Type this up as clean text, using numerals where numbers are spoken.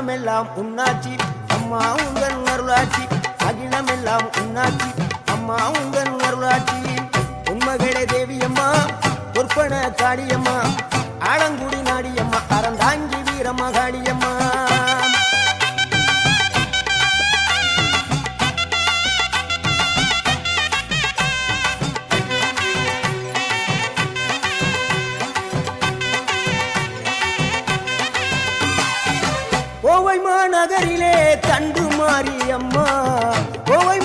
அகிலமெல்லாம் உன்னாட்சி அம்மா உந்தன் அருளாட்சி அகிலமெல்லாம் உன்னாட்சி அம்மா உந்தன் அருளாட்சி உண்மகளே தேவியம்மா பொற்பன காளியம்மா ஆலங்குடி நாடியம்மா அறந்தாங்கி வீரம்மா காளியம்மா கோவை மாநகரிலே தண்டு மாரியம்மா கோவை